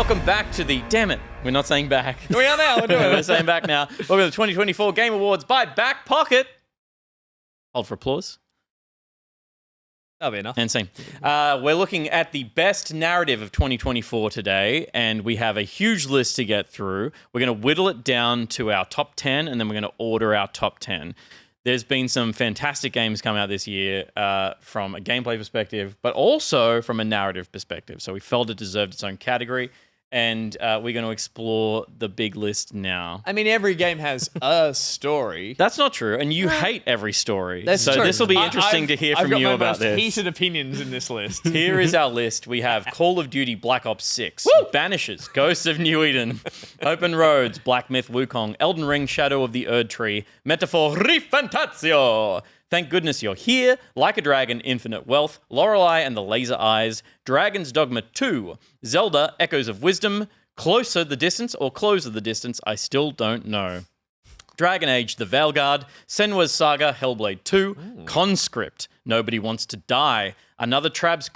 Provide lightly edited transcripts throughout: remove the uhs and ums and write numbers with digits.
Welcome back to the... Damn it. We're not saying back. We are now. We're doing it. We're saying back now. Welcome to the 2024 Game Awards by Back Pocket. Hold for applause. That'll be enough. And scene. We're looking at the best narrative of 2024 today, and we have a huge list to get through. We're going to whittle it down to our top 10, and then we're going to order our top 10. There's been some fantastic games come out this year from a gameplay perspective, but also from a narrative perspective. So we felt it deserved its own category, and we're going to explore the big list now. I mean, every game has a story. That's not true, and you hate every story. That's so true. this will be interesting to hear from you about I've got my most this. heated opinions in this list. Here is our list. We have Call of Duty Black Ops 6, Woo! Banishers, Ghosts of New Eden, Open Roads, Black Myth Wukong, Elden Ring, Shadow of the Erd Tree, Metaphor Rifantatio. Thank goodness you're here, Like a Dragon, Infinite Wealth, Lorelei and the Laser Eyes, Dragon's Dogma 2, Zelda, Echoes of Wisdom, Closer the Distance or Closer the Distance, I still don't know. Dragon Age, The Veilguard, Senua's Saga, Hellblade 2, Conscript, Nobody Wants to Die, Another Crab's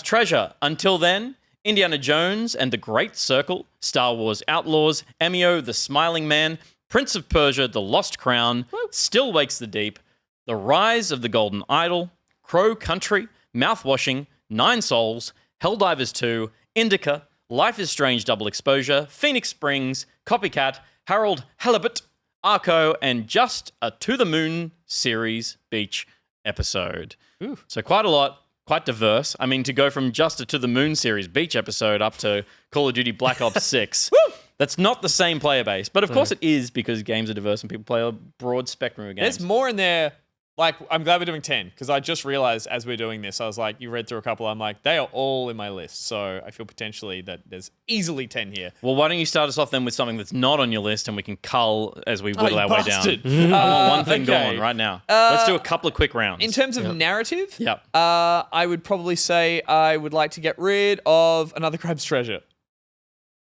Treasure. Until then, Indiana Jones and the Great Circle, Star Wars Outlaws, Emio, The Smiling Man, Prince of Persia, The Lost Crown, Still Wakes the Deep, The Rise of the Golden Idol, Crow Country, Mouthwashing, Nine Souls, Helldivers 2, Indica, Life is Strange Double Exposure, Phoenix Springs, Copycat, Harold Halibut, Arco, and just a To the Moon series beach episode. Ooh. So quite a lot, quite diverse. I mean, to go from just a To the Moon series beach episode up to Call of Duty Black Ops 6, that's not the same player base. But of course it is, because games are diverse and people play a broad spectrum of games. There's more in there. Like, I'm glad we're doing 10, because I just realized as we're doing this, I was like, you read through a couple, I'm like, they are all in my list. So I feel potentially that there's easily 10 here. Well, why don't you start us off then with something that's not on your list, and we can cull as we whittle our way down. bastard. I want one thing Okay. going right now. Let's do a couple of quick rounds. In terms of narrative, Yep. I would probably say I would like to get rid of Another Crab's Treasure.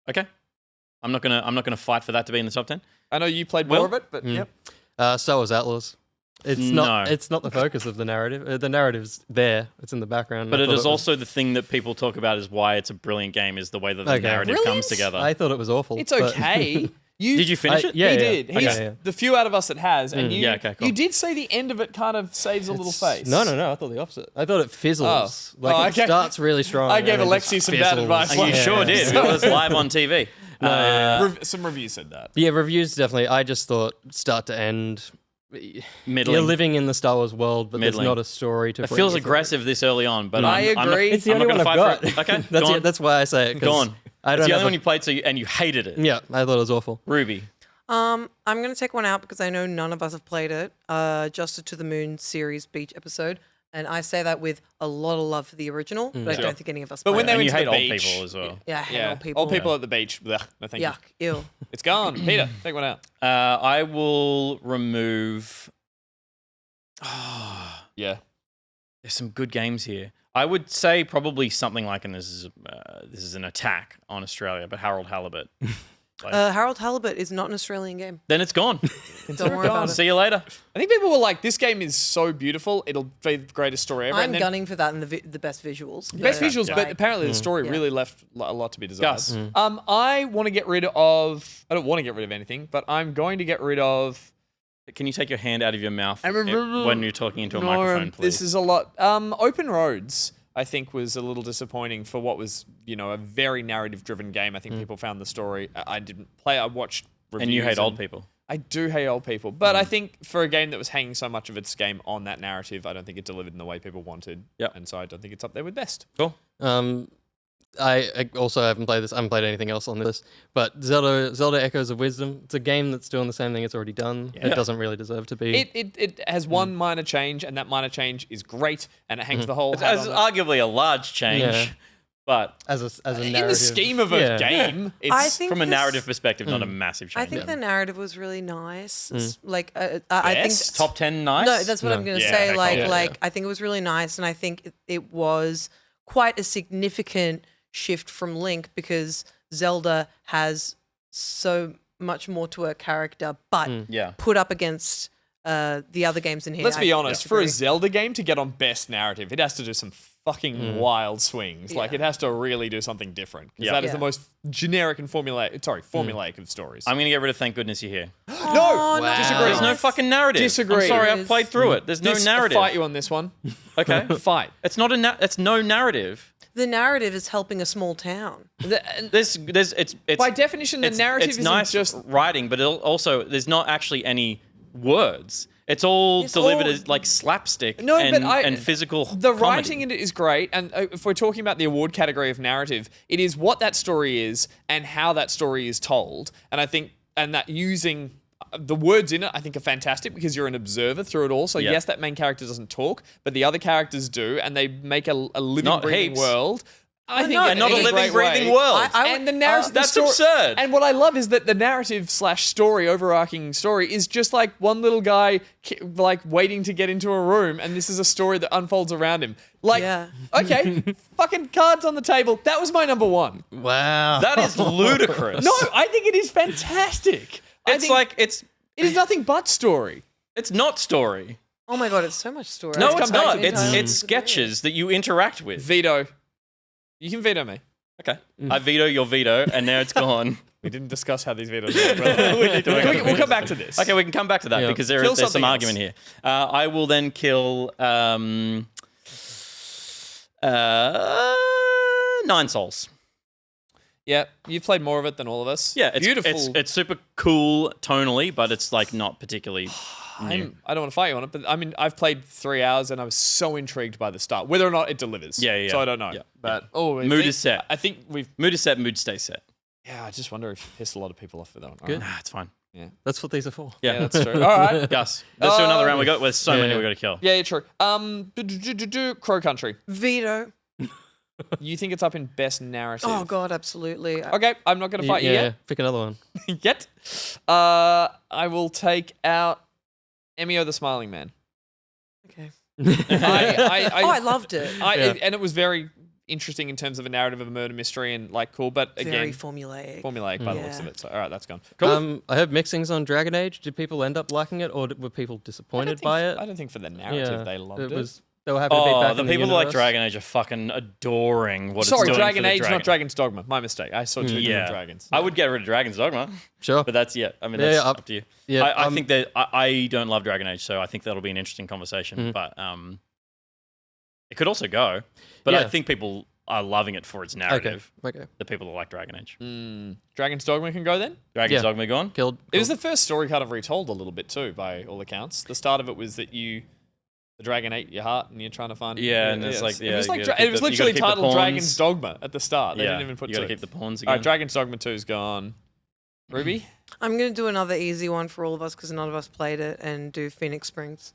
Okay. I'm not gonna fight for that to be in the top 10. I know you played Will? more of it, but yep. Star Wars Outlaws. It's not the focus of the narrative. The narrative's there. It's in the background. But it is also the thing that people talk about is why it's a brilliant game, is the way that the narrative comes together. I thought it was awful. It's okay. Did you finish it? Yeah, he yeah. did. He's Okay. the few out of us that has, and you, Yeah, okay, cool. you did say the end of it kind of saves a little face. No. I thought the opposite. I thought it fizzles. Oh. Oh, It okay. starts really strong. I gave and it Alexi just some bad fizzles. advice. You Yeah. sure did. It was live on TV. Some reviews said that. Yeah, reviews definitely. I just thought start to end. Middling. You're living in the Star Wars world, but Middling. there's not a story to. It feels aggressive this early on, but I I'm not, agree. It's the I'm only not one gonna I've fight got. for it. Okay, that's go on. it. That's why I say it. 'Cause Go on. I It's don't the have only one you played, and you hated it. Yeah, I thought it was awful. Ruby. I'm going to take one out because I know none of us have played it. Just a To the Moon series beach episode. And I say that with a lot of love for the original, but I Sure. don't think any of us But played when they And went you to hate the old beach, people as well. Yeah, I hate old people. Old people at the beach. Blech, no, thank Yuck, ew. you. It's gone. Peter, take one out. I will remove... Yeah. There's some good games here. I would say probably something like, and this is an attack on Australia, but Harold Halibut. Harold Halibut is not an Australian game. Then it's gone. Don't worry about it. See you later. I think people were like, this game is so beautiful, it'll be the greatest story ever. I'm and then gunning for that and the best visuals. best visuals, but Like, apparently the story Yeah. really left a lot to be desired. Gus. I want to get rid of... I don't want to get rid of anything, but I'm going to get rid of... Can you take your hand out of your mouth I remember- when you're talking into a No, microphone, please? This is a lot. Open Roads, I think, was a little disappointing for what was, a very narrative-driven game. I think people found the story. I didn't play. I watched reviews. And you hate old people. I do hate old people, but I think for a game that was hanging so much of its game on that narrative, I don't think it delivered in the way people wanted. Yep. And so I don't think it's up there with best. Cool. I also haven't played this. I haven't played anything else on this. But Zelda Echoes of Wisdom. It's a game that's doing the same thing it's already done. Yeah. It doesn't really deserve to be. It has one minor change, and that minor change is great, and it hangs the whole. It's hat on it. arguably a large change, Yeah. but as a narrative. In the scheme of a Yeah. game, it's I think from a this- narrative perspective, not a massive change. I think the narrative was really nice. Like, I Best? think Top 10 nice? No, that's what I'm going to Yeah, say. okay, Like, cool. like I think it was really nice, and I think it was quite a significant shift from Link because Zelda has so much more to her character, but Yeah. put up against the other games in here. Let's be I honest, for a disagree. Zelda game to get on best narrative, it has to do some fucking wild swings. Like, Yeah. it has to really do something different. Because Yeah. that is Yeah. the most generic and formulaic of stories. I'm going to get rid of Thank Goodness You're Here. no! Oh, Wow. Disagree. There's no fucking narrative. Disagree. I'm sorry, There I've is. played through it. There's no narrative. Fight you on this one. Okay. Fight. It's not it's no narrative. The narrative is helping a small town. There's it's By definition, the narrative it's isn't nice just writing, but also there's not actually any words. It's all It's delivered all- as like slapstick No, and, but and physical. The comedy. writing in it is great, and if we're talking about the award category of narrative, it is what that story is and how that story is told. And I think, and that using the words in it, I think are fantastic because you're an observer through it all. So Yeah. yes, that main character doesn't talk, but the other characters do, and they make a living, Not breathing heaps. world. I think No, in not a living, great breathing way. world. And the narrative, that's absurd. And what I love is that the narrative / story, overarching story, is just like one little guy, like waiting to get into a room, and this is a story that unfolds around him. Like, Yeah. okay, fucking cards on the table. That was my number one. Wow. That is ludicrous. No, I think it is fantastic. I it's think like it's it is nothing but story. not story. Oh my god, it's so much story. No, Let's it's come back not. to the It's time. it's sketches that you interact with. Veto. You can veto me. Okay, I veto your veto, and now it's gone. We didn't discuss how these vetoes work. We'll come back to this. Okay, we can come back to that Yeah. because Kill there's some something argument here. I will then kill 9 souls. Yeah, you've played more of it than all of us. Yeah, it's beautiful. It's super cool tonally, but it's like not particularly new. I don't want to fight you on it, but I mean, I've played 3 hours and I was so intrigued by the start, whether or not it delivers. Yeah. So I don't know. Yeah, But Mood is set. I think we've. Mood is set, mood stays set. Yeah, I just wonder if you pissed a lot of people off with that one. Good. Nah, it's fine. That's what these are for. Yeah, Yeah, that's true. All right. Gus, let's do another round. There's so many yeah. we got to kill. Yeah, you're true. Crow Country. Veto. You think it's up in best narrative? Oh god, absolutely. Okay, I'm not going to fight you Yeah, pick another one. yet. I will take out Emio the Smiling Man. Okay. I I loved it. And it was very interesting in terms of a narrative of a murder mystery and like cool, but again, Very formulaic. formulaic by the looks Yeah. of it. So all right, that's gone. I heard mixings on Dragon Age. Did people end up liking it, or were people disappointed by it? I don't think for the narrative they loved it. They were happy to be Oh, back the in people that like universe. Dragon Age are fucking adoring what Sorry, it's doing Dragon for the Age, dragon. not Dragon's Dogma. My mistake. I saw two different dragons. I would get rid of Dragon's Dogma, Sure. but that's I mean, Yeah, that's yeah, up to you. yeah, I think that I don't love Dragon Age, so I think that'll be an interesting conversation. But it could also go. But I Yeah. think people are loving it for its narrative. Okay. The people that like Dragon Age. Dragon's Dogma can go then? Dragon's Yeah. Dogma gone. Killed. It was the first story kind of retold a little bit too, by all accounts. The start of it was that the dragon ate your heart and you're trying to find. Yeah, and it's like, it yeah, was you like gotta keep it was the- you literally gotta keep the titled pawns. Dragon's Dogma at the start. They Yeah, didn't even put you got to two. keep the pawns All again. right, Dragon's Dogma 2's gone. Ruby? I'm gonna do another easy one for all of us because none of us played it, and do Phoenix Springs.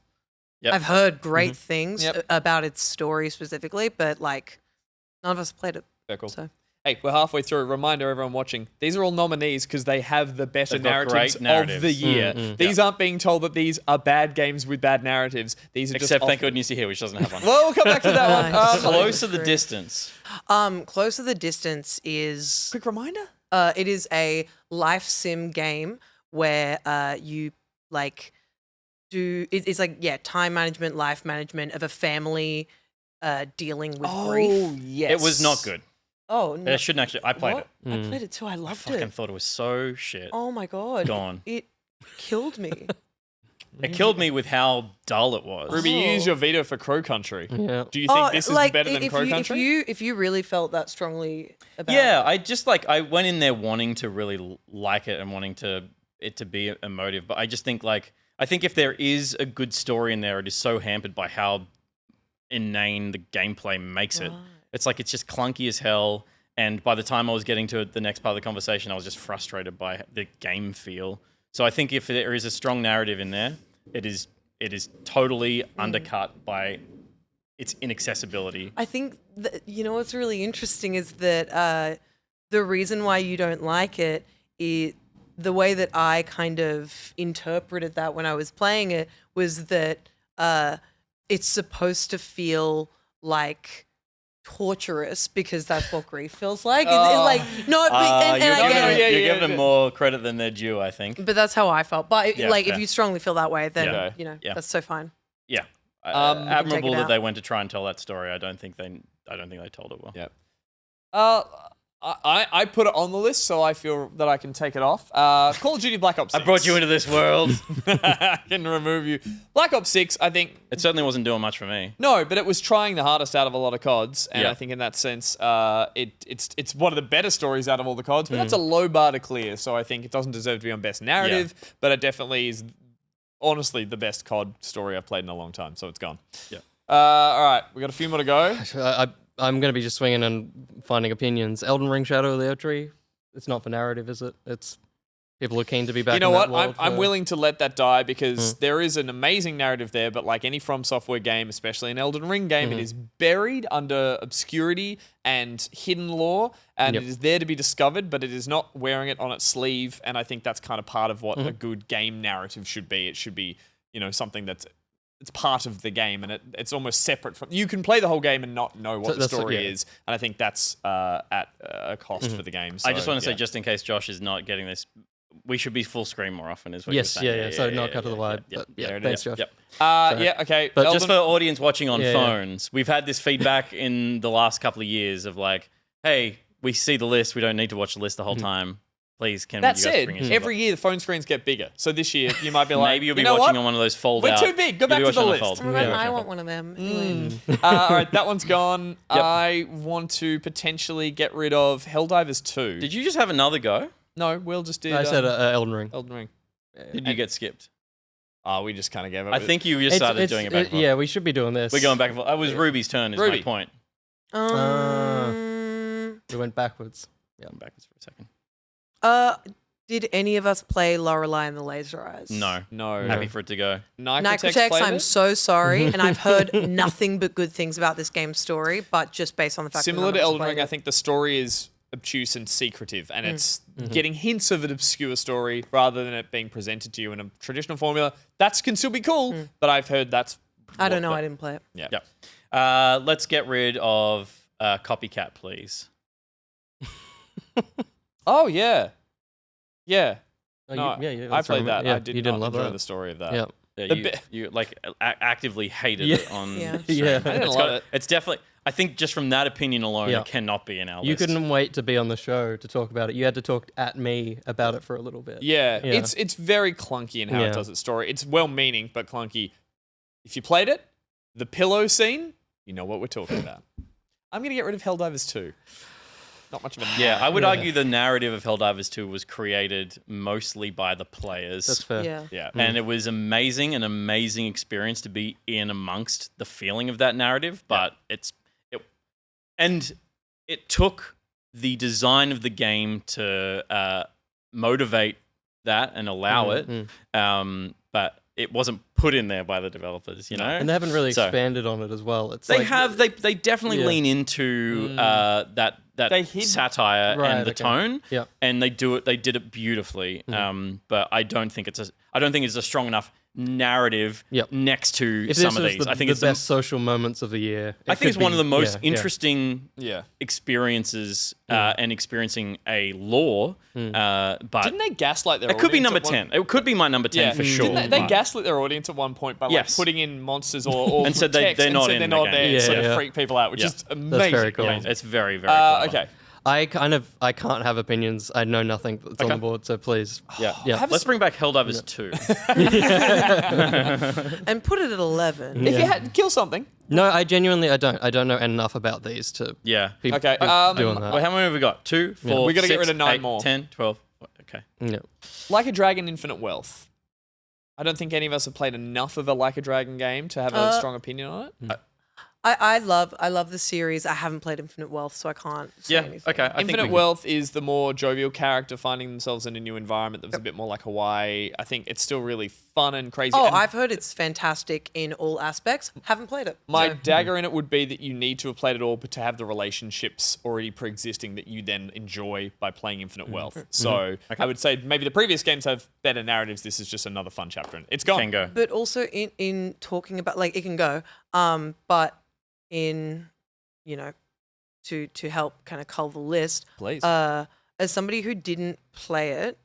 Yep. I've heard great things Yep. about its story specifically, but like none of us played it. Very cool. So Hey, we're halfway through. Reminder, everyone watching, these are all nominees because they have the better They've got narratives, great narratives. of the year. These aren't being told that these are bad games with bad narratives. These are Except just thank goodness you're here, which doesn't have one. Well, we'll come back to that one. Nice. Closer the Great. distance. Closer the Distance is Quick reminder. it is a life sim game where you like it's like time management, life management of a family dealing with grief. yes. It was not good. Oh no! I shouldn't actually. I played What? it. I played it too. I I loved fucking it. thought it was so shit. Oh my god! Gone. It killed me. It killed me with how dull it was. Ruby, you Oh. use your veto for Crow Country. Yeah. Do you think this is better than if Crow you, Country? If you really felt that strongly about Yeah, it. I just I went in there wanting to really like it and wanting it to be emotive, but I just think I think if there is a good story in there, it is so hampered by how inane the gameplay makes it. Right. It's like it's just clunky as hell. And by the time I was getting to the next part of the conversation, I was just frustrated by the game feel. So I think if there is a strong narrative in there, it is totally undercut by its inaccessibility. I think you know what's really interesting is that the reason why you don't like it is the way that I kind of interpreted that when I was playing it was that it's supposed to feel like torturous because that's what grief feels like. It's like no, but and You're I get it. giving them more credit than they're due, I think. But that's how I felt. But Yeah, like, fair. if you strongly feel that way, then Yeah. you know Yeah. that's so fine. Yeah. take Admirable it that out. they went to try and tell that story. I don't think they told it well. Yeah. I put it on the list, so I feel that I can take it off. Call of Duty Black Ops 6. I brought you into this world. I can remove you. Black Ops 6, I think. It certainly wasn't doing much for me. No, but it was trying the hardest out of a lot of CODs, and Yeah. I think in that sense, it's one of the better stories out of all the CODs. But that's a low bar to clear, so I think it doesn't deserve to be on best narrative. But it definitely is, honestly, the best COD story I've played in a long time. So it's gone. Yeah. All right, we got a few more to go. I'm going to be just swinging and finding opinions. Elden Ring Shadow of the Oak Tree. It's not for narrative, is it? It's people are keen to be back. You know in what? that world I'm for- willing to let that die because there is an amazing narrative there, but like any From Software game, especially an Elden Ring game, it is buried under obscurity and hidden lore, and Yep. it is there to be discovered, but it is not wearing it on its sleeve, and I think that's kind of part of what a good game narrative should be. It should be, something it's part of the game, and it's almost separate from. You can play the whole game and not know what the That's story yeah. is, and I think that's at a cost for the game. I So, just want to say, yeah. just in case Josh is not getting this, we should be full screen more often, is what Yes, you're saying. yeah. So not cut to the wide. But yeah, There it thanks, is. Josh. Yep. Yeah, okay. But Just for Elden- audience watching on Yeah, yeah. phones, we've had this feedback in the last couple of years of like, hey, we see the list, we don't need to watch the list the whole time. Please, can That you guys said, bring your every year the phone screens get bigger. So this year you might be like, maybe you'll be you know watching what? on one of those fold We're out. too big. Go you'll back be to the watching on a list. fold. Oh my god, Yeah. I want one of them. Anyway. All right, that one's gone. I want to potentially get rid of Helldivers 2. Did you just have another go? No, Will just did I said Elden Ring. Elden Ring. Did you get skipped? Oh, we just kind of gave up. I think you just started doing it back and forth. Yeah, we should be doing this. We're going back and forth. It was Ruby's turn, is Ruby. my point. We went backwards. Going backwards for a second. Did any of us play Lorelei and the Laser Eyes? No. No. Happy for it to go. Nicotex, played I'm it? so sorry, and I've heard nothing but good things about this game's story, but just based on the fact Similar that to none of us Elden Ring, played I it. think the story is obtuse and secretive, and it's getting hints of an obscure story rather than it being presented to you in a traditional formula. That can still be cool, but I've heard that's. I don't know. what I didn't play it. Yeah. Yep. Let's get rid of Copycat, please. Oh yeah. Yeah. Oh, No, yeah. I that's played right. that. Yeah, I did you not didn't love enjoy that. the story of that. Yeah. Yeah, The you, bit- you like actively hated Yeah. it on Yeah. stream. Yeah. I didn't It's love it. It's definitely. I think just from that opinion alone, Yeah. it cannot be in our You list. couldn't wait to be on the show to talk about it. You had to talk at me about it for a little bit. Yeah, Yeah. it's very clunky in how Yeah. it does its story. It's well-meaning but clunky. If you played it, the pillow scene, you know what we're talking about. I'm gonna get rid of Helldivers 2. Not much of a Yeah, I would Yeah. argue the narrative of Helldivers 2 was created mostly by the players. That's fair. Yeah. Yeah, and it was an amazing experience to be in amongst the feeling of that narrative. But it took the design of the game to motivate that and allow it. But it wasn't put in there by the developers, you know. And they haven't really So- expanded on it as well. It's They like, have. They definitely Yeah. lean into that They hid- satire Right, and the okay. tone. Yeah. And they do it. They did it beautifully. But I don't think it's a strong enough narrative Yep. next to If some this of was these. the, I think the it's best social moments of the year. I think it's one of the most yeah. interesting Yeah. experiences and experiencing a lore. But Didn't they gaslight their it could be audience number at one- 10. It could be my number 10 Yeah, for sure. Didn't they but- gaslit their audience at one point by like Yes. putting in monsters or And said they're text not and said in they're the not game. there, Yeah, so to yeah. freak people out, which Yeah. is amazing. very cool. Yeah, it's very, very clever. Okay. I can't have opinions. I know nothing that's on the board, so please. Yeah. Yeah. Let's bring back Helldivers 2. And put it at 11. If you had kill something, No, I genuinely I don't know enough about these to Yeah. be Okay, doing that. Well, how many have we got? 2, 4, We gotta get 6, rid of 9 8, more. 10, 12. Okay. Yeah. Like a Dragon Infinite Wealth. I don't think any of us have played enough of a Like a Dragon game to have a strong opinion on it. I love the series. I haven't played Infinite Wealth, so I can't say Yeah. anything. Okay. I think Infinite we can- Wealth is the more jovial character finding themselves in a new environment that was a bit more like Hawaii. I think it's still really fun and crazy. Oh, And I've heard it's fantastic in all aspects. Haven't played it. my so- dagger in it would be that you need to have played it all, but to have the relationships already pre-existing that you then enjoy by playing Infinite Wealth. So I would say maybe the previous games have better narratives. This is just another fun chapter, and it's gone. Can go. But also in talking about, like, it can go, but in, to help kind of cull the list. Please. As somebody who didn't play it,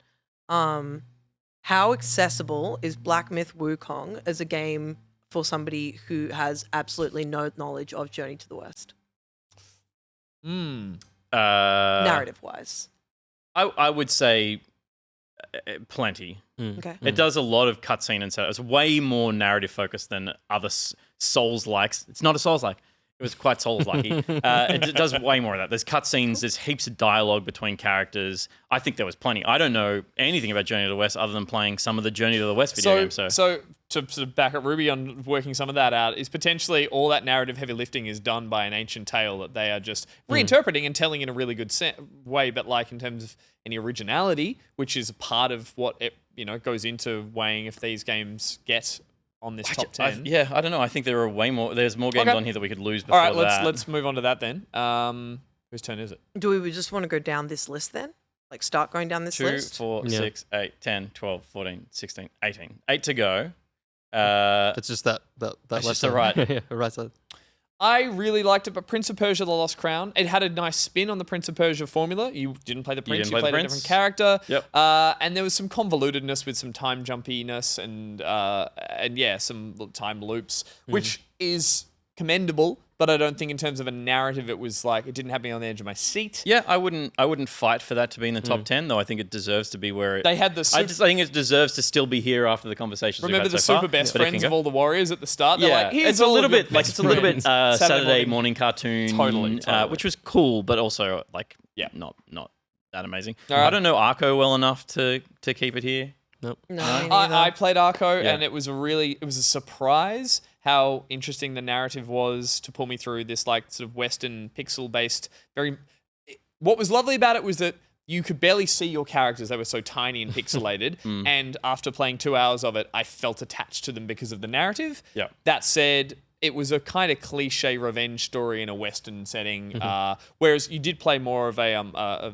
how accessible is Black Myth Wukong as a game for somebody who has absolutely no knowledge of Journey to the West, narrative-wise? I would say plenty. Okay. It does a lot of cutscene and so it's way more narrative focused than other Souls likes. It's not a Souls like. It was quite Souls-like. It does way more of that. There's cutscenes. There's heaps of dialogue between characters. I think there was plenty. I don't know anything about Journey to the West other than playing some of the Journey to the West video games. So to sort of back up Ruby on working some of that out, is potentially all that narrative heavy lifting is done by an ancient tale that they are just reinterpreting and telling in a really good way. But like in terms of any originality, which is part of what it goes into weighing if these games get on this top 10. I don't know. I think there are way more. There's more games on here that we could lose before All right, that. let's move on to that then. Whose turn is it? Do we just want to go down this list then? Like start going down this 2, list? 4, Yeah. 6, 8, 10, 12, 14, 16, 18. 8 to go. It's just that That's left just the side. right. Yeah, right side. I really liked it, but Prince of Persia: The Lost Crown, it had a nice spin on the Prince of Persia formula. You didn't play the prince, you played a different character. Yep. And there was some convolutedness with some time jumpiness and some time loops, which is commendable. But I don't think in terms of a narrative, it was like it didn't have me on the edge of my seat. Yeah, I wouldn't fight for that to be in the top 10, though. I think it deserves to be where it. They had the I think it deserves to still be here after the conversations. remember we've the had so super far, best but it can friends go. of all the warriors at the start. They're Yeah, like, here's it's a all little of your bit like best it's a little bit friends. Saturday morning cartoon, Totally. which was cool, but also like Yeah. not that amazing. All right. I don't know Arco well enough to keep it here. No, I played Arco, Yeah. and it was a surprise how interesting the narrative was to pull me through this like sort of Western pixel-based. What was lovely about it was that you could barely see your characters; they were so tiny and pixelated. And after playing 2 hours of it, I felt attached to them because of the narrative. Yeah. That said, it was a kind of cliche revenge story in a Western setting, whereas you did play more of a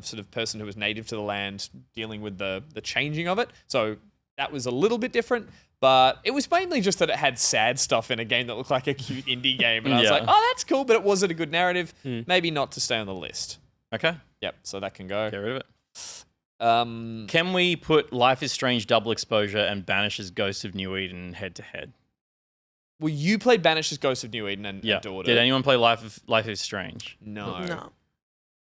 sort of person who was native to the land, dealing with the changing of it. So that was a little bit different, but it was mainly just that it had sad stuff in a game that looked like a cute indie game, and I was Yeah. like, oh, that's cool, but it wasn't a good narrative. Maybe not to stay on the list. Okay, Yep, so that can go. get rid of it. Can we put Life is Strange double exposure and Banish's Ghost of New Eden head to head? Well, you played Banish's Ghost of New Eden and Yeah. adored Did it. anyone play Life is Strange? No. No.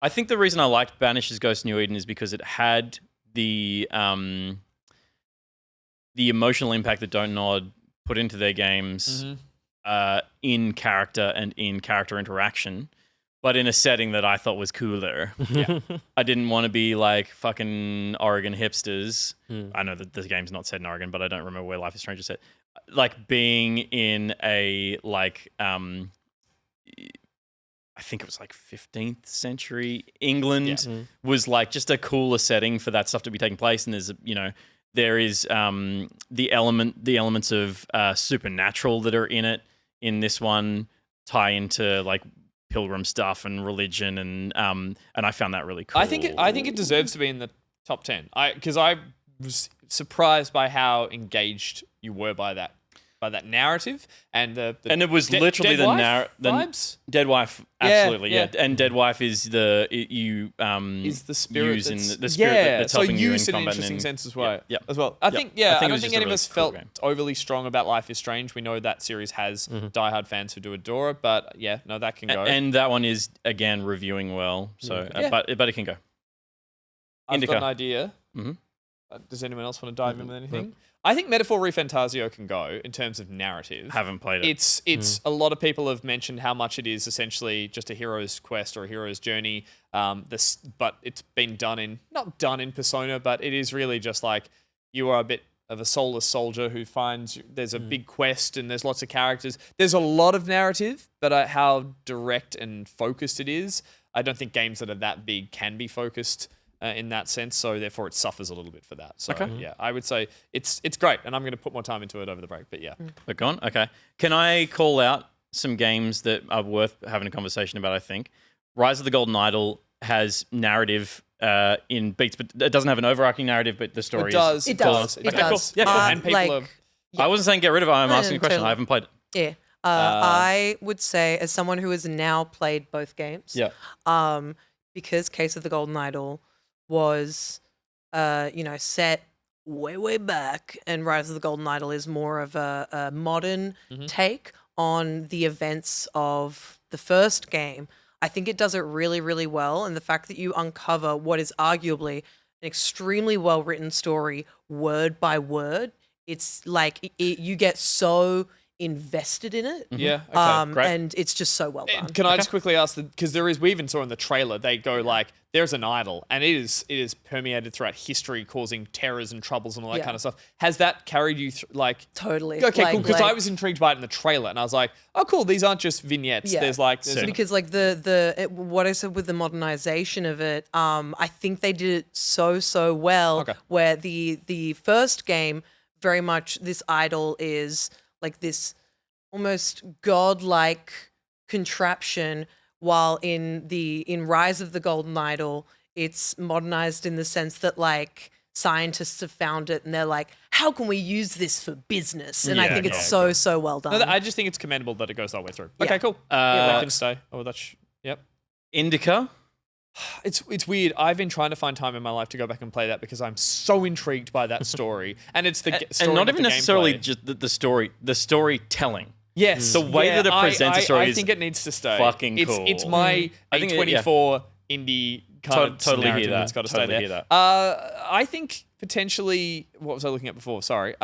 I think the reason I liked Banish's Ghost of New Eden is because it had the emotional impact that Don't Nod put into their games in character and in character interaction, but in a setting that I thought was cooler. Yeah. I didn't want to be like fucking Oregon hipsters. I know that the game's not set in Oregon, but I don't remember where Life is Strange is set. Like being in a like I think it was like 15th century England was like just a cooler setting for that stuff to be taking place. And there's there is the elements of supernatural that are in it in this one tie into like pilgrim stuff and religion and I found that really cool. I think it deserves to be in the top 10. Because I was surprised by how engaged you were by that narrative and and it was literally Dead the Wife the vibes. Dead Wife, absolutely, yeah. And Dead Wife is Is the spirit use in that's- the spirit that's so helping you in used in an combat. interesting and sense as well. Yeah, As well. I think it I was don't just think a any of really us cool felt game. overly strong about Life is Strange. We know that series has diehard fans who do adore it, but yeah, no, that can go. And that one is again reviewing well. So, Yeah. but it can go. I've Indica. got an idea. Mhm. Does anyone else want to dive in with anything? I think Metaphor Refantasio can go in terms of narrative. Haven't played it. It's a lot of people have mentioned how much it is essentially just a hero's quest or a hero's journey. But it's been not done in Persona, but it is really just like you are a bit of a soulless soldier who finds there's a big quest and there's lots of characters. There's a lot of narrative, but how direct and focused it is, I don't think games that are that big can be focused in that sense, so therefore it suffers a little bit for that. So yeah, I would say it's great, and I'm going to put more time into it over the break. But yeah, But gone? Okay. Can I call out some games that are worth having a conversation about, I think? Rise of the Golden Idol has narrative in beats, but it doesn't have an overarching narrative, but the story it does. is... It does. It It Okay, does. cool. Yeah, cool. And people are... I wasn't saying get rid of it. I'm asking a question. totally. I haven't played it. Yeah. I would say, as someone who has now played both games, Yeah. because Case of the Golden Idol was, set way back, and Rise of the Golden Idol is more of a modern take on the events of the first game. I think it does it really, really well, and the fact that you uncover what is arguably an extremely well written story, word by word, it's like you get so invested in it. Yeah. Okay. Great. And it's just so well done. Can I just quickly ask, because we even saw in the trailer, they go like, there's an idol, and it is permeated throughout history, causing terrors and troubles and all that Yeah. kind of stuff. Has that carried you Totally. Okay, cool. Because I was intrigued by it in the trailer, and I was like, oh, cool. These aren't just vignettes. Yeah. There's because like what I said with the modernization of it, I think they did it so well. Okay. Where the first game, very much this idol is like this almost godlike contraption, while in Rise of the Golden Idol, it's modernized in the sense that like scientists have found it and they're like, how can we use this for business? And I Yeah, think it's yeah, so well done. No, I just think it's commendable that it goes that way through. Yeah. Okay, cool. That can stay. Oh, yep. Indica. It's weird. I've been trying to find time in my life to go back and play that because I'm so intrigued by that story, and it's the story, And not even the necessarily gameplay. just the storytelling. Yes, The way that it presents a story I is think it needs to stay. fucking It's cool. my I think it- A24 indie kind of Totally hear narrative that. that's got to Totally stay hear there. that. I think potentially, what was I looking at before? Sorry.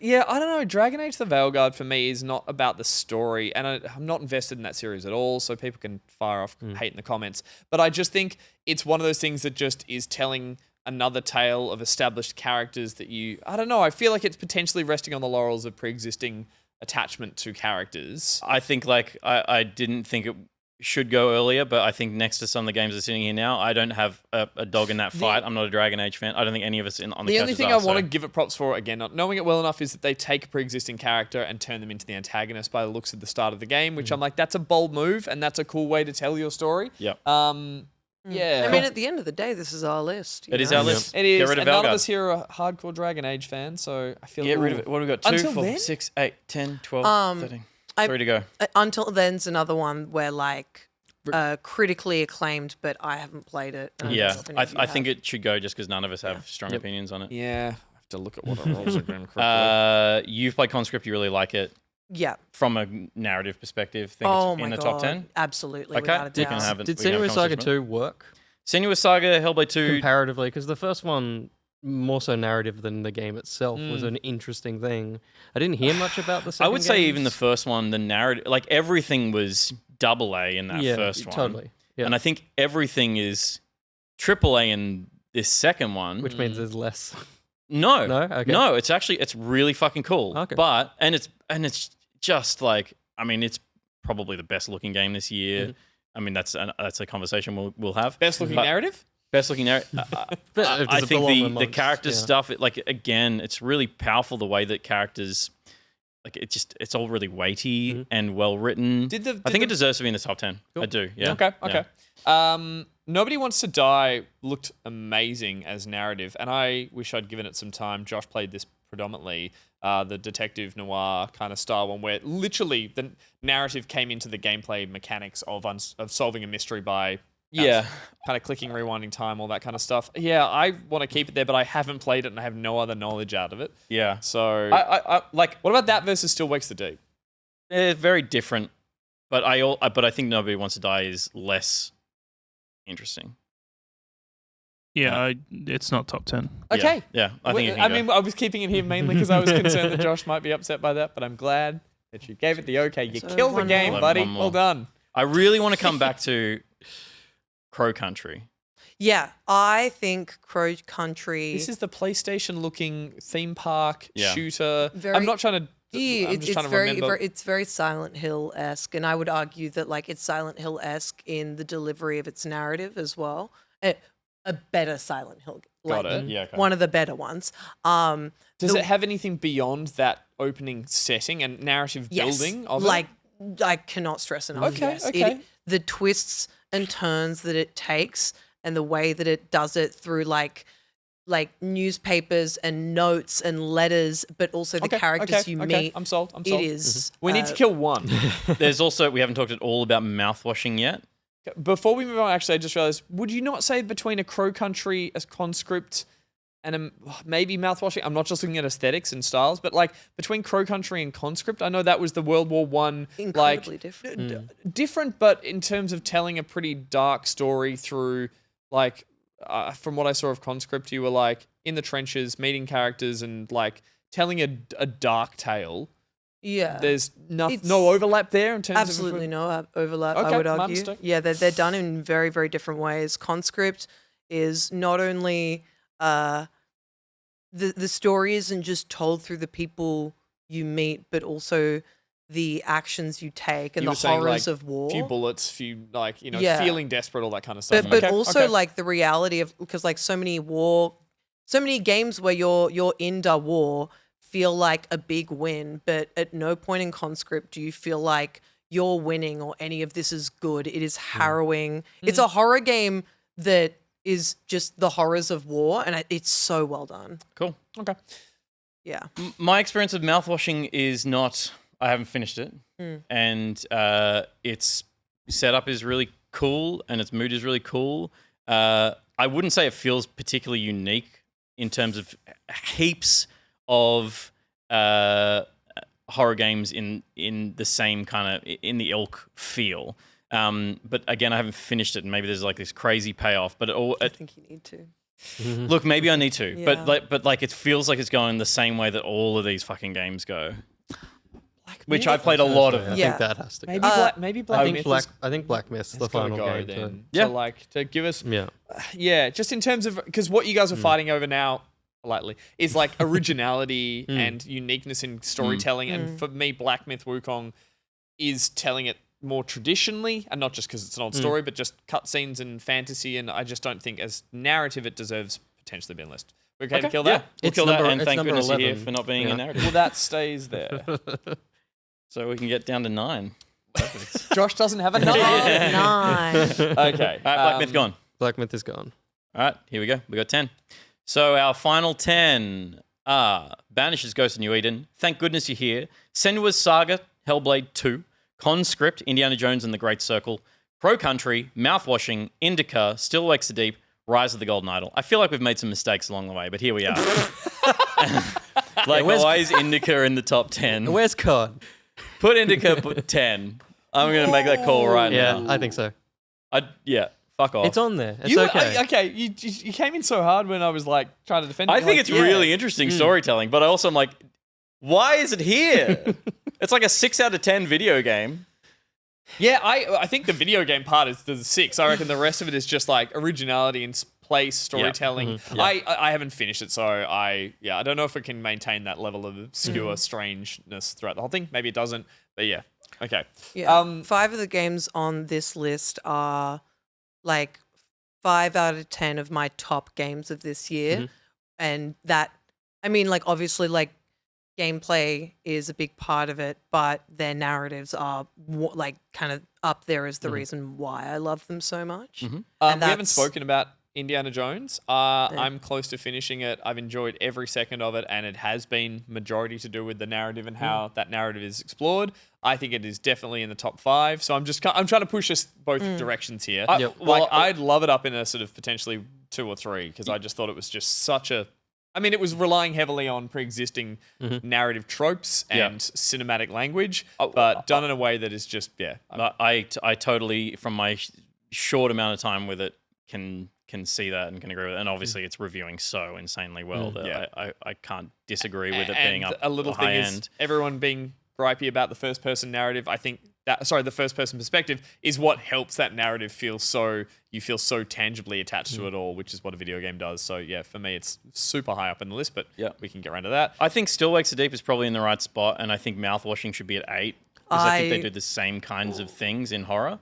Yeah, I don't know. Dragon Age: The Veilguard for me is not about the story, and I'm not invested in that series at all. So people can fire off hate in the comments. But I just think it's one of those things that just is telling another tale of established characters that I don't know. I feel like it's potentially resting on the laurels of pre-existing attachment to characters. I think I didn't think it should go earlier, but I think next to some of the games that are sitting here now, I don't have a dog in that fight. I'm not a Dragon Age fan. I don't think any of us on the The couch only is thing are, I want to so- give it props for, again, not knowing it well enough, is that they take a pre-existing character and turn them into the antagonist by the looks at the start of the game, which I'm like, that's a bold move, and that's a cool way to tell your story. Yep. Yeah. I mean, at the end of the day, this is our list. It is know? our list. It is, Get rid of and none of Valgard. us here are hardcore Dragon Age fans, so I feel Get rid of ooh. it. What have we got? 2, Until 4, then? 6, 8, 10, 12, 13. I- 3 to go. Until Then's another one where like critically acclaimed, but I haven't played it. and I don't Yeah, know if any of you I think have. it should go just because none of us have strong opinions on it. Yeah, I have to look at what our roles have been correctly. You've played Conscript. You really like it Yeah. from a narrative perspective. Think Oh it's my in the god. top 10. Absolutely. Okay, Without a you can doubt. have it. Did We can have a Senua's Saga conversation 2 work? Senua's Saga, Hellblade 2. Comparatively, because the first one, more so narrative than the game itself, was an interesting thing. I didn't hear much about the I second would say even the games. first one, the narrative, like everything was double A in that first one. Totally. Yeah. And I think everything is triple A in this second one. Which means there's less. No, No? Okay. no, it's actually it's really fucking cool. Okay. But it's just like, I mean, it's probably the best looking game this year. I mean, that's a conversation we'll have. Best looking But- narrative? Best looking narrative. But I does it think belong the amongst- character yeah. stuff. Like again, it's really powerful the way that characters. Like it's all really weighty and well written. I think it deserves to be in the top 10. I do. Yeah. Okay. Yeah. Nobody Wants to Die looked amazing as narrative, and I wish I'd given it some time. Josh played this predominantly, the detective noir kind of style one, where literally the narrative came into the gameplay mechanics of solving a mystery by Yeah. kind of clicking, rewinding time, all that kind of stuff. Yeah, I want to keep it there, but I haven't played it and I have no other knowledge out of it. Yeah. So, I like. what about that versus Still Wakes the Deep? They're very different, but I think Nobody Wants to Die is less interesting. Yeah, it's not top 10. Okay. Yeah. I think. it can I go. mean, I was keeping it here mainly because I was concerned that Josh might be upset by that, but I'm glad that you gave it the okay. You So killed the one game, more. buddy. One more. Well done. I really want to come back to Crow Country. Yeah, I think Crow Country. This is the PlayStation-looking theme park Yeah. shooter. Very- I'm not trying to. Yeah, I'm just trying to remember. it's very Silent Hill-esque, and I would argue that like it's Silent Hill-esque in the delivery of its narrative as well. A better Silent Hill, Got like it. Yeah. Okay. one of the better ones. Does it have anything beyond that opening setting and narrative Yes, building of like it? I cannot stress enough. Okay, yes. okay. The twists and turns that it takes, and the way that it does it through like like newspapers and notes and letters, but also the characters you meet. I'm sold. It is. We need to kill one. There's also, we haven't talked at all about mouthwashing yet. Before we move on, actually, I just realized, would you not say between a Crow Country, a conscript, and maybe mouthwashing? I'm not just looking at aesthetics and styles, but like between Crow Country and conscript, I know that was the World War One, Incredibly like different. different, but in terms of telling a pretty dark story through, like, from what I saw of conscript, you were like in the trenches, meeting characters, and like telling a dark tale. Yeah. There's no overlap there in terms Absolutely of no overlap, Okay, I would my argue. mistake. Yeah, they're done in very, very different ways. Conscript is not only the story isn't just told through the people you meet, but also the actions you take and You were the saying, horrors like, of war. few bullets, few like Yeah. feeling desperate, all that kind of stuff. But Okay, also okay. like the reality of, because like so many games where you're in the war feel like a big win, but at no point in conscript do you feel like you're winning or any of this is good. It is harrowing. It's a horror game that is just the horrors of war, and it's so well done. Cool. Okay. Yeah. My experience with mouthwashing is not, I haven't finished it. And its setup is really cool and its mood is really cool. I wouldn't say it feels particularly unique in terms of heaps of horror games in the same kind of, in the ilk feel. But again, I haven't finished it, and maybe there's like this crazy payoff. But I think you need to. look, maybe I need to. Yeah. But like it feels like it's going the same way that all of these fucking games go. Which Myth? I played a lot of. I Yeah. think that has to go. Maybe I Black think Myth Black. is- I think Black Myth's the has gotta final go game. then. Yeah. To like to give us Yeah. just in terms of, because what you guys are fighting over now, politely, is like originality and uniqueness in storytelling. And for me, Black Myth Wukong is telling it more traditionally, and not just because it's an old story, but just cutscenes and fantasy. And I just don't think as narrative it deserves potentially being listed. We're okay to kill that? Yeah, we'll It's kill that, number- and it's thank number goodness you're here 11. for not being a Yeah. narrative. Well, that stays there. So we can get down to 9. Josh doesn't have a nine. Nine. Okay. All right, Black Myth gone. Black Myth is gone. All right, here we go. We got 10. So our final 10 are Banishes Ghost of New Eden, Thank Goodness You're Here, Senua's Saga, Hellblade 2, Conscript, Indiana Jones and the Great Circle, Crow Country, Mouthwashing, Indica, Still Wakes the Deep, Rise of the Golden Idol. I feel like we've made some mistakes along the way, but here we are. Like, why is Indica in the top 10? Where's COD? Put Indica 10. I'm going to make that call right Yeah, now. I think so. Yeah, fuck off. It's on there. It's You, okay. you came in so hard when I was like trying to defend it. I You're think like, it's yeah. really interesting storytelling, but I also am like, why is it here? It's like a 6 out of 10 video game. Yeah, I think the video game part is the 6. I reckon the rest of it is just like originality and place, storytelling. I haven't finished it, so I don't know if it can maintain that level of obscure strangeness throughout the whole thing. Maybe it doesn't, but yeah. Okay. Yeah. 5 of the games on this list are like 5 out of 10 of my top games of this year. And that, I mean, like, obviously, like, gameplay is a big part of it, but their narratives are like kind of up there as the reason why I love them so much. We And haven't that's- spoken about Indiana Jones. I'm close to finishing it. I've enjoyed every second of it, and it has been majority to do with the narrative and how that narrative is explored. I think it is definitely in the top 5. So I'm trying to push us both directions here. Yep. Like, Well, I'd love it up in a sort of potentially 2 or 3, because I just thought it was just such a. I mean, it was relying heavily on pre-existing narrative tropes and cinematic language, but done in a way that is just I totally, from my short amount of time with it, can see that and can agree with it. And obviously, it's reviewing so insanely well that I can't disagree with it being up a little the high thing end. is everyone being gripey about the first person narrative. I think the first person perspective is what helps that narrative feel so tangibly attached to it all, which is what a video game does. So yeah, for me, it's super high up in the list, but we can get around to that. I think Still Wakes the Deep is probably in the right spot, and I think Mouthwashing should be at 8 because I think they do the same kinds of things in horror.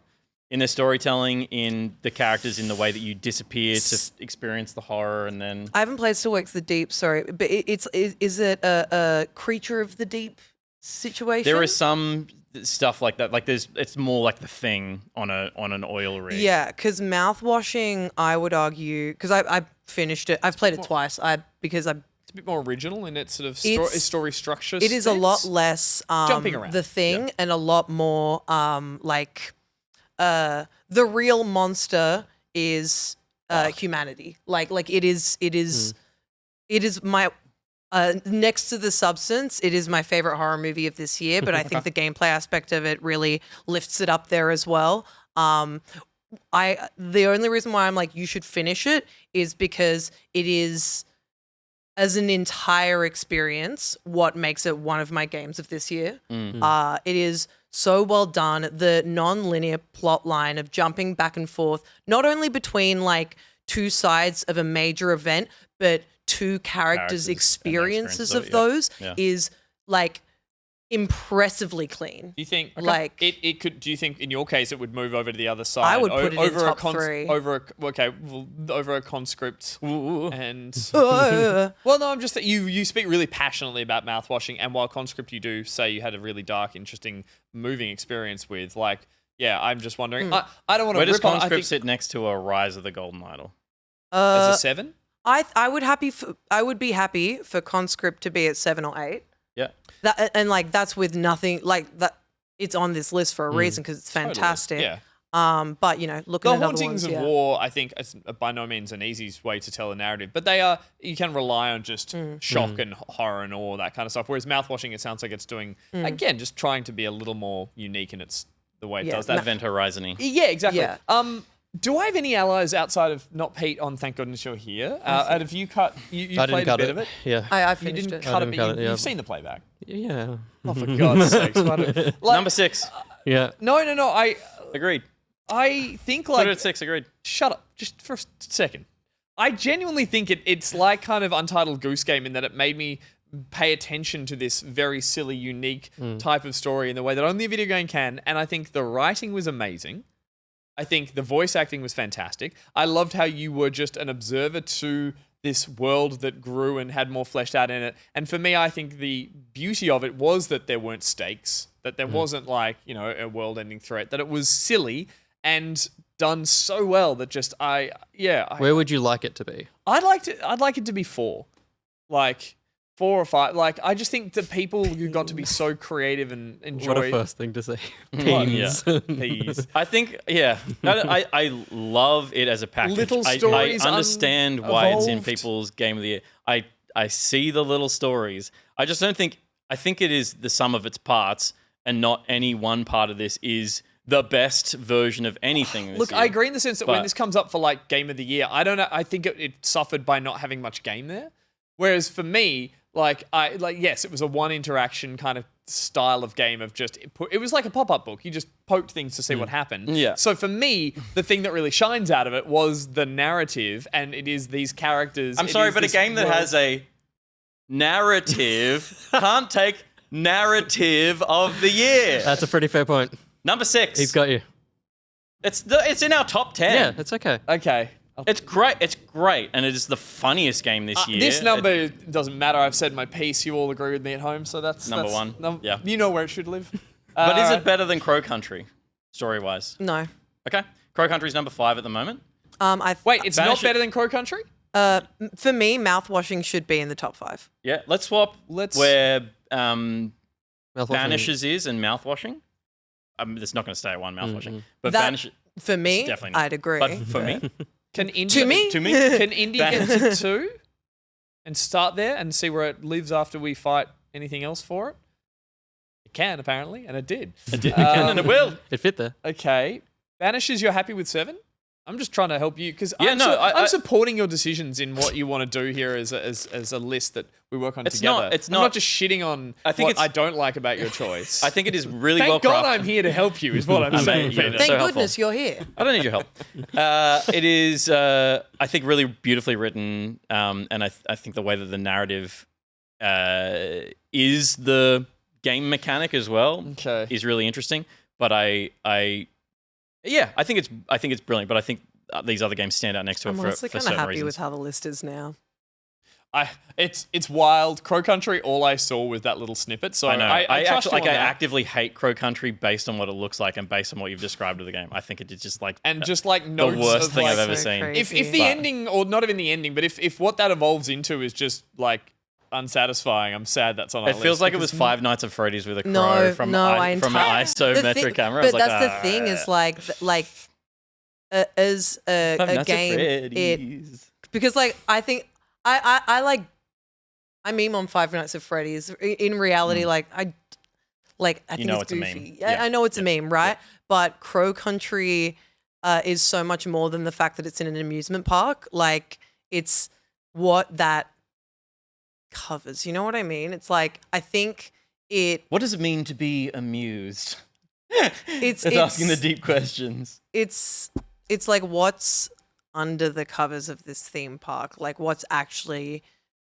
In the storytelling, in the characters, in the way that you disappear to experience the horror, and then I haven't played Still Wakes the Deep, sorry, but is it a creature of the deep situation? there is some stuff like that. Like it's more like The Thing on an oil rig. Yeah, because mouthwashing, I would argue, because I finished it. I've played it twice. Because I It's a bit more original in its sort of It's- story structure. it is a lot sense. less Jumping around. the thing and a lot more the real monster is humanity. Like it is my next to the substance, it is my favorite horror movie of this year, but I think the gameplay aspect of it really lifts it up there as well. The only reason why I'm like you should finish it is because it is, as an entire experience, what makes it one of my games of this year. It is so well done. The non-linear plot line of jumping back and forth, not only between like two sides of a major event, but two characters' experiences of those is like impressively clean. Do you think Like- it could? Do you think in your case it would move over to the other side? I would put it in over top three. Over a conscript and. Uh, Well, no, I'm just that you speak really passionately about mouthwashing, and while conscript you do say you had a really dark, interesting, moving experience with. Like, yeah, I'm just wondering. I don't want to. Where does rip on. I Conscript think sit next to a Rise of the Golden Idol? as a 7. I would be happy for conscript to be at 7 or 8. Yeah. That, and like that's with nothing like that. It's on this list for a reason because it's fantastic. Yeah. But you know, look The at other Hauntings ones. of Yeah. War, I think, is by no means an easy way to tell a narrative, but they are. You can rely on just shock and horror and all that kind of stuff. Whereas mouthwashing, it sounds like it's doing again, just trying to be a little more unique in its the way it Yeah, does that. Event Horizon-y. Yeah, exactly. Yeah. Do I have any allies outside of not Pete on Thank Goodness You're Here? And have you cut? You I played didn't a cut bit it. of it. Yeah. I You finished didn't it. cut it, didn't but cut it, yeah. you've seen the playback. Yeah. Oh, for God's sakes! Like, Number 6. Yeah. No. Agreed. I think Put it like at 6. Agreed. shut up just for a second. I genuinely think it's like kind of Untitled Goose Game in that it made me pay attention to this very silly, unique type of story in the way that only a video game can. And I think the writing was amazing. I think the voice acting was fantastic. I loved how you were just an observer to this world that grew and had more fleshed out in it. And for me, I think the beauty of it was that there weren't stakes, that there wasn't like, you know, a world-ending threat, that it was silly and done so well that just Where would you like it to be? I'd like it to be 4. Like 4 or 5. Like I just think the people who got to be so creative and enjoy What a first thing to say. What? Peens. these. I think, yeah. I love it as a package. Little I stories understand why it's in evolved. people's game of the year. I see the little stories. I just don't think, I think it is the sum of its parts, and not any one part of this is the best version of anything this Look, year. I agree in the sense that when But- this comes up for like game of the year, I don't know. I think it suffered by not having much game there. Whereas for me, yes, it was a one interaction kind of style of game of just it was like a pop-up book. You just poked things to see what happened. Yeah. So for me, the thing that really shines out of it was the narrative, and it is these characters. I'm it sorry, is but a this game that world. has a narrative can't take narrative of the year. That's a pretty fair point. Number 6. He's got you. It's in our top 10. Yeah, it's okay. Okay. It's great. It's great, and it is the funniest game this year. This number doesn't matter. I've said my piece. You all agree with me at home, so that's Number 1. Yeah. You know where it should live. But is Alright. it better than Crow Country, story-wise? No. Okay. Crow Country's number 5 at the moment. Wait, it's not Banish it- better than Crow Country? For me, mouthwashing should be in the top 5. Yeah, let's swap Let's- where Mouthwashing. Banishes is and Mouthwashing. It's not going to stay at 1, Mouthwashing. But That- Banish... For me, It's definitely not. I'd agree. But for me... Can India To me? To me? Can India get to 2 and start there and see where it lives after we fight anything else for it? It can apparently, and it did. It did, it can, and it will. It fit there. Okay, Banishes, you're happy with 7? I'm just trying to help you because Yeah, I'm supporting your decisions in what you want to do here as a list that we work on It's together. not- it's I'm not- not just shitting on I think what it's- I don't like about your choice. I think it is really Thank well God crafted. I'm here to help you. Is what I'm saying. Amazing. Peter. Thank so helpful. goodness you're here. I don't need your help. It is, I think, really beautifully written, and I think the way that the narrative is the game mechanic as well Okay. is really interesting. But I think it's brilliant. But I think these other games stand out next to it I'm for honestly for kind of certain happy reasons. with how the list is now. It's wild. Crow Country. All I saw was that little snippet. So I know. I trust you on I that. actively hate Crow Country based on what it looks like and based on what you've described of the game. I think it is just like And just like notes worst of thing like, I've ever so seen. crazy. If the ending, or not even the ending, but if what that evolves into is just like unsatisfying, I'm sad that's on our It list. feels like it was because Five Nights at Freddy's with a crow No, from no, an isometric camera. I was But like, that's the thing is like as Five a Nights at game, Freddy's. because like I think I meme on Five Nights at Freddy's. In reality, I think know it's it's a goofy. meme. Yeah, Yeah. I know it's a meme, right? But Crow Country is so much more than the fact that it's in an amusement park. Like it's what that covers. You know what I mean? It's like I think it. What does it mean to be amused? It's asking the deep questions. It's like what's under the covers of this theme park, like what's actually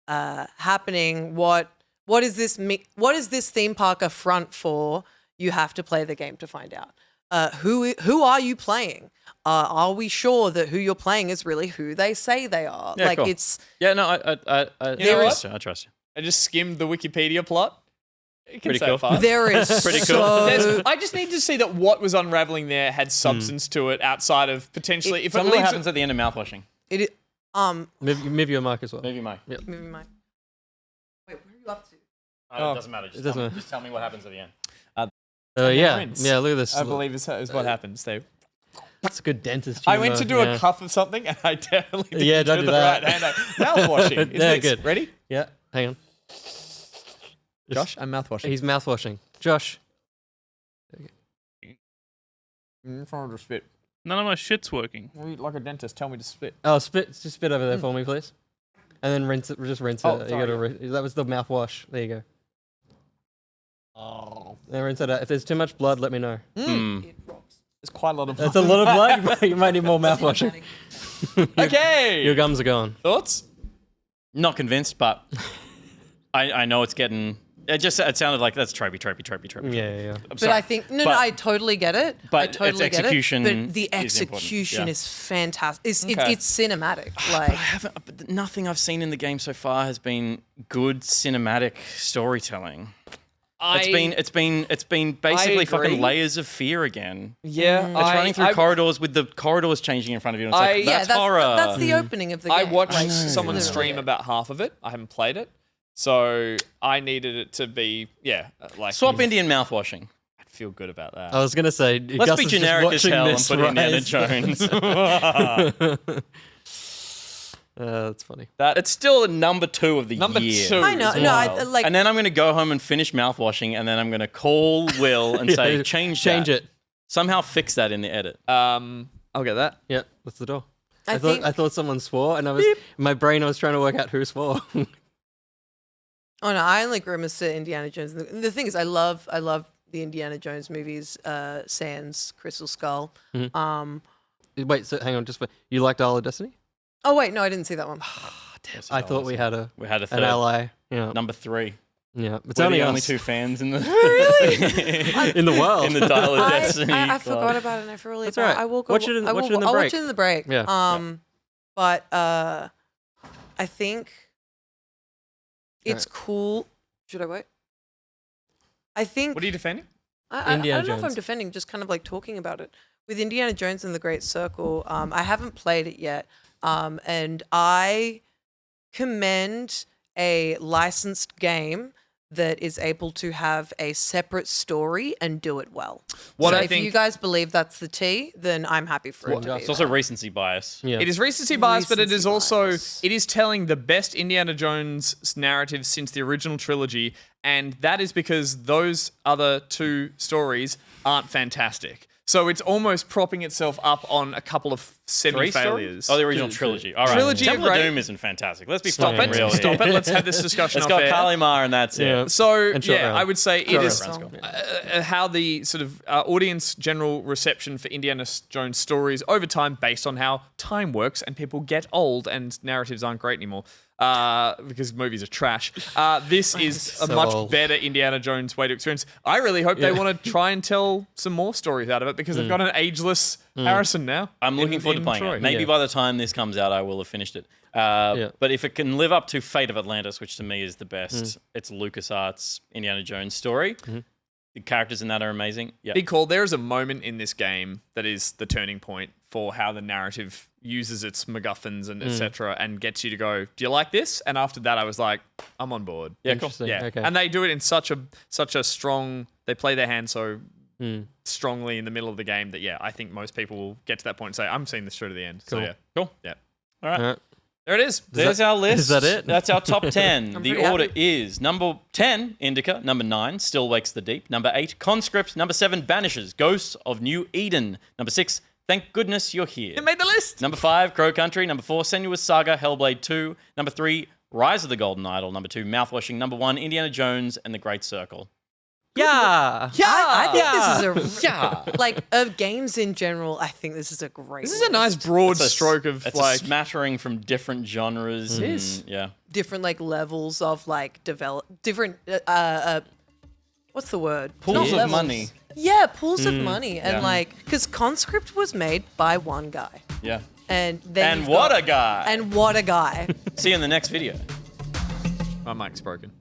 happening. What is this what is this theme park a front for? You have to play the game to find out. Who are you playing? Are we sure that who you're playing is really who they say they are? Yeah, like cool. it's Yeah, no, I know trust you. I trust you. I just skimmed the Wikipedia plot. You can Pretty say cool. it fast. there is Pretty cool. so I just need to see that what was unraveling there had substance to it outside of potentially. If it Tell me what leaves happens at the end of mouthwashing. it Move your mic as well. Maybe Mike. moving my wait, what are you up to? It doesn't matter. It doesn't matter. Just tell me what happens at the end. Yeah, rinse. yeah. Look at this. I believe is what happens. They. That's a good dentist. I went to do humor, a cuff of something and I definitely didn't Yeah, don't do do the that. right hand. Mouthwashing. Is Yeah, this good. ready? Yeah, hang on. Josh, I'm mouthwashing. He's mouthwashing. Josh. trying to spit. None of my shit's working. Like a dentist, tell me to spit. Oh, just spit over there for me, please. And then rinse it. Just rinse Oh, it. sorry. That was the mouthwash. There you go. Oh. Then rinse it out. If there's too much blood, let me know. There's quite a lot of. That's a lot of blood. You might need more mouthwashing. Okay. Your gums are gone. Thoughts? Not convinced, but I know it's getting. It sounded like that's tropey. Yeah. But I think I totally get it. but I its totally execution get it. But the is important. execution Yeah. is fantastic. It's Okay. it's cinematic. But Like I haven't. But nothing I've seen in the game so far has been good cinematic storytelling. It's been basically fucking agree. layers of fear again. Yeah. It's running through corridors with the corridors changing in front of you. And it's like, Yeah, that's horror. That's the opening of the I game. watched Like, someone literally stream it. about half of it. I haven't played it. So I needed it to be, like. Swap Indian mouthwashing. I'd feel good about that. I was gonna say. Let's Gus be is just generic as watching hell and this put Indiana rise. Jones. That's funny. It's still a number 2 of the Number year. 2. I know. is No, I wild. like. And then I'm going to go home and finish mouthwashing, and then I'm going to call Will and say, change that. it. Somehow fix that in the edit. I'll get that. Yeah, that's the door. I I thought someone swore, and my brain was trying to work out who swore. Oh no, I only grimaced at Indiana Jones. The thing is, I love the Indiana Jones movies. Sans Crystal Skull. Wait, so hang on, you liked Isle of Destiny? Oh wait, no, I didn't see that one. I thought we had a third. an ally. Yeah, Number 3. yeah. It's We're only the only us 2 fans in the in the world. in the Dial of I Destiny. forgot club. about it. And I feel really That's bad. all right. I will go. Watch it in the I'll break. watch it in the break. Yeah. But I think it's cool. Should I wait? I think What are you defending? I Indiana don't know if I'm Jones. defending, just kind of like talking about it. With Indiana Jones and the Great Circle, I haven't played it yet, and I commend a licensed game that is able to have a separate story and do it well. What So I if think- you guys believe that's the T, then I'm happy for it to be. It's also recency bias. Yeah. It is recency bias, but it is Recency also bias. it is telling the best Indiana Jones narrative since the original trilogy, and that is because those other 2 stories aren't fantastic. So it's almost propping itself up on a couple of 3 semi-failures. stories? Oh, the original trilogy. All right. Trilogy are Temple of great. Doom isn't fantastic. Let's be Stop fucking it! real Stop here. it! Let's have this discussion. It's off got air. Kalimar and that's Yeah. it. So And short round. I would say it Short is round. how the sort of audience general reception for Indiana Jones stories over time, based on how time works and people get old and narratives aren't great anymore because movies are trash. This is a So much old. better Indiana Jones way to experience. I really hope they want to try and tell some more stories out of it because they've got an ageless Harrison now. I'm looking forward to playing Troy. it. Maybe Yeah. by the time this comes out, I will have finished it. But if it can live up to Fate of Atlantis, which to me is the best, it's LucasArts Indiana Jones story. The characters in that are amazing. Yeah. Big call. There is a moment in this game that is the turning point for how the narrative uses its MacGuffins and etc. and gets you to go, do you like this? And after that, I was like, I'm on board. Yeah, cool. Interesting. Yeah, Okay. and they do it in such a strong. They play their hand so strongly in the middle of the game that I think most people will get to that point and say, I'm seeing this through to the end. So Cool. yeah, Cool. yeah. All right. Alright. There it is. There's our list. is that it? That's our top 10. The pretty order happy. is number 10, Indica. Number 9, Still Wakes the Deep. Number 8, Conscript. Number 7, Banishes, Ghosts of New Eden. Number 6, Thank Goodness You're Here. It made the list. Number 5, Crow Country. Number 4, Senua's Saga, Hellblade 2. Number 3, Rise of the Golden Idol. Number 2, Mouthwashing. Number 1, Indiana Jones and the Great Circle. Yeah. I think this is a Yeah. like of games in general. I think this is a great. This is a nice broad stroke of It's like. a smattering from different genres. It is. Yeah. different like levels of like develop different. What's the word? Pools Not of levels. money. Yeah, pools of money, and Yeah. like because Conscript was made by one guy, Yeah. and then And you've what got- a guy. And what a guy! See you in the next video. My mic's broken.